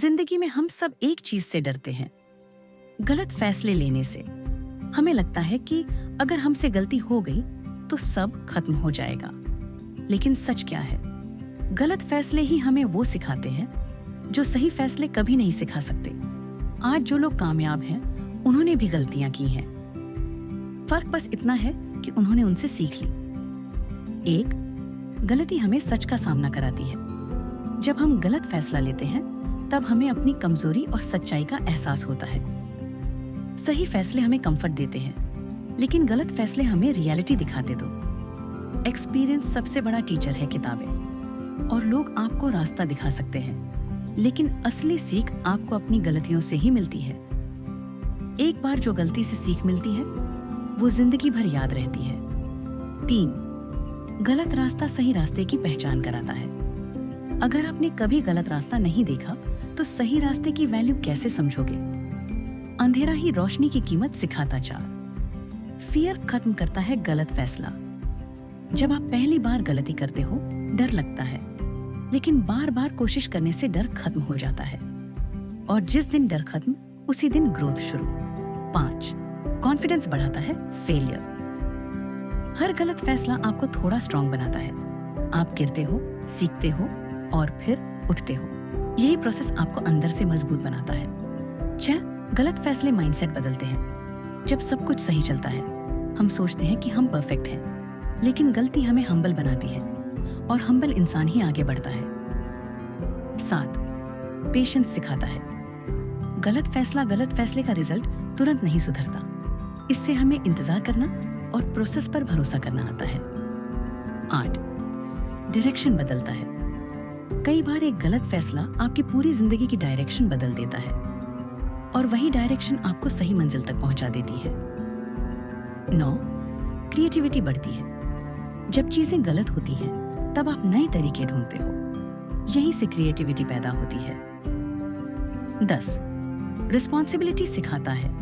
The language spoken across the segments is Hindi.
जिंदगी में हम सब एक चीज से डरते हैं, गलत फैसले लेने से। हमें लगता है कि अगर हमसे गलती हो गई तो सब खत्म हो जाएगा। लेकिन सच क्या है? गलत फैसले ही हमें वो सिखाते हैं जो सही फैसले कभी नहीं सिखा सकते। आज जो लोग कामयाब हैं, उन्होंने भी गलतियां की हैं। फर्क बस इतना है कि उन्होंने उनसे सीख ली। एक, गलती हमें सच का सामना कराती है। जब हम गलत फैसला लेते हैं तब हमें अपनी कमजोरी और सच्चाई का एहसास होता है। सही फैसले हमें कंफर्ट देते हैं, लेकिन गलत फैसले हमें रियलिटी दिखाते दो। एक्सपीरियंस सबसे बड़ा टीचर है। किताबें और लोग आपको रास्ता दिखा सकते हैं, लेकिन असली सीख आपको अपनी गलतियों से ही मिलती है। एक बार जो गलती से सीख मिलती है वो जिंदगी भर याद रहती है। 3, गलत रास्ता सही रास्ते की पहचान कराता है। अगर आपने कभी गलत रास्ता नहीं देखा तो सही रास्ते की वैल्यू कैसे समझोगे? अंधेरा ही रोशनी की कीमत सिखाता। 4, फियर खत्म करता है गलत फैसला। जब आप पहली बार गलती करते हो डर लगता है, लेकिन बार बार कोशिश करने से डर खत्म हो जाता है। और जिस दिन डर खत्म उसी दिन ग्रोथ शुरू। 5, कॉन्फिडेंस बढ़ाता है फेलियर। हर गलत फैसला आपको थोड़ा स्ट्रांग बनाता है। आप गिरते हो, सीखते हो और फिर उठते हो। यही प्रोसेस आपको अंदर से मजबूत बनाता है। 6, गलत फैसले माइंडसेट बदलते हैं। जब सब कुछ सही चलता है हम सोचते हैं कि हम परफेक्ट हैं, लेकिन गलती हमें हम्बल बनाती है और हम्बल इंसान ही आगे बढ़ता है। 7, पेशेंस सिखाता है। गलत फैसले का रिजल्ट तुरंत नहीं सुधरता। इससे हमें इंतजार करना और प्रोसेस पर भरोसा करना आता है। 8, डायरेक्शन बदलता है। कई बार एक गलत फैसला आपकी पूरी जिंदगी की डायरेक्शन बदल देता है और वही डायरेक्शन आपको सही मंजिल तक पहुंचा देती है। 9, क्रिएटिविटी बढ़ती है। जब चीजें गलत होती हैं, तब आप नए तरीके ढूंढते हो। यहीं से क्रिएटिविटी पैदा होती है। 10, रिस्पॉन्सिबिलिटी सिखाता है।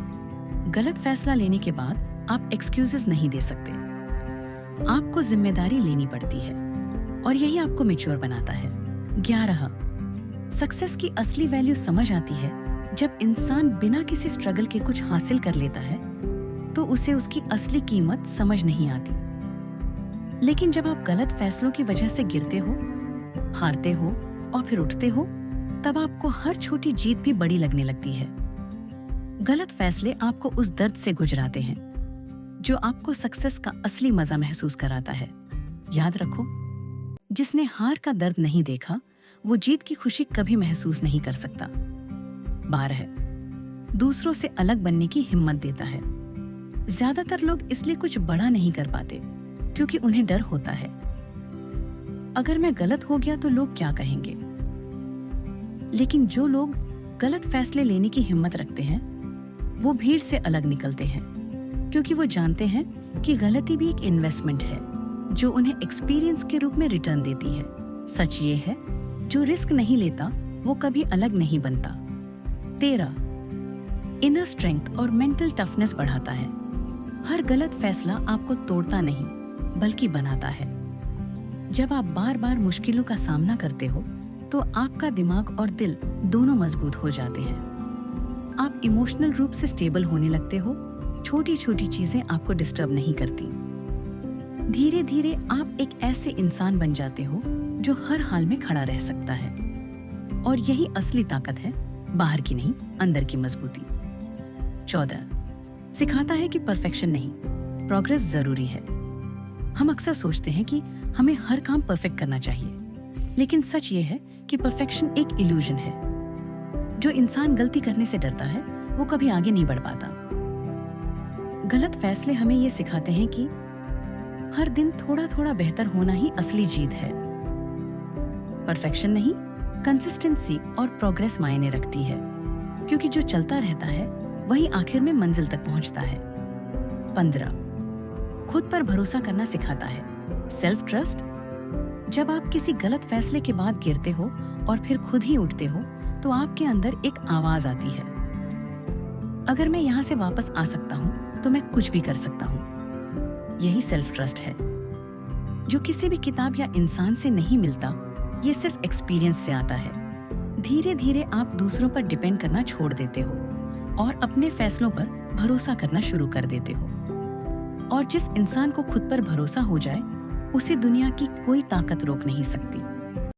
गलत फैसला लेने के बाद आप एक्सक्यूजेस नहीं दे सकते। आपको जिम्मेदारी लेनी पड़ती है और यही आपको मैच्योर बनाता है। 11, सक्सेस की असली वैल्यू समझ आती है जब इंसान बिना किसी स्ट्रगल के कुछ हासिल कर लेता है तो उसे उसकी असली कीमत समझ नहीं आती। लेकिन जब आप गलत फैसलों की वजह से गिरते हो, हारते हो और फिर उठते हो, तब आपको हर छोटी जीत भी बड़ी लगने लगती है। गलत फैसले आपको उस दर्द से गुजराते हैं जो आपको सक्सेस का असली मजा महसूस कराता है। याद रखो, जिसने हार का दर्द नहीं देखा वो जीत की खुशी कभी महसूस नहीं कर सकता। 12, दूसरों से अलग बनने की हिम्मत देता है। ज्यादातर लोग इसलिए कुछ बड़ा नहीं कर पाते क्योंकि उन्हें डर होता है, अगर मैं गलत हो गया तो लोग क्या कहेंगे। लेकिन जो लोग गलत फैसले लेने की हिम्मत रखते हैं वो भीड़ से अलग निकलते हैं, क्योंकि वो जानते हैं कि गलती भी एक इन्वेस्टमेंट है जो उन्हें एक्सपीरियंस के रूप में रिटर्न देती है। सच ये है, जो रिस्क नहीं लेता वो कभी अलग नहीं बनता। 13, इनर स्ट्रेंथ और मेंटल टफनेस बढ़ाता है। हर गलत फैसला आपको तोड़ता नहीं बल्कि बनाता है। जब आप बार बार मुश्किलों का सामना करते हो तो आपका दिमाग और दिल दोनों मजबूत हो जाते हैं। आप इमोशनल रूप से स्टेबल होने लगते हो। छोटी छोटी चीजें आपको डिस्टर्ब नहीं करती। धीरे धीरे आप एक ऐसे इंसान बन जाते हो जो हर हाल में खड़ा रह सकता है। और यही असली ताकत है, बाहर की नहीं, अंदर की मजबूती। 14, सिखाता है कि परफेक्शन नहीं, प्रोग्रेस जरूरी है। हम अक्सर सोचते हैं कि हमें हर काम परफेक्ट करना चाहिए, लेकिन सच ये है कि परफेक्शन एक इल्यूजन है। जो इंसान गलती करने से डरता है वो कभी आगे नहीं बढ़ पाता। गलत फैसले हमें ये सिखाते हैं कि हर दिन थोड़ा थोड़ा बेहतर होना ही असली जीत है। परफेक्शन नहीं, कंसिस्टेंसी और प्रोग्रेस मायने रखती है, क्योंकि जो चलता रहता है वही आखिर में मंजिल तक पहुंचता है। 15, खुद पर भरोसा करना सिखाता है। Self trust. जब आप किसी गलत फैसले के बाद गिरते हो और फिर खुद ही उठते हो तो आपके अंदर एक आवाज आती है, अगर मैं यहाँ से वापस आ सकता हूँ तो मैं कुछ भी कर सकता हूँ। यही सेल्फ ट्रस्ट है जो किसी भी किताब या इंसान से नहीं मिलता, ये सिर्फ एक्सपीरियंस से आता है। धीरे धीरे आप दूसरों पर डिपेंड करना छोड़ देते हो और अपने फैसलों पर भरोसा करना शुरू कर देते हो। और जिस इंसान को खुद पर भरोसा हो जाए, उसे दुनिया की कोई ताकत रोक नहीं सकती।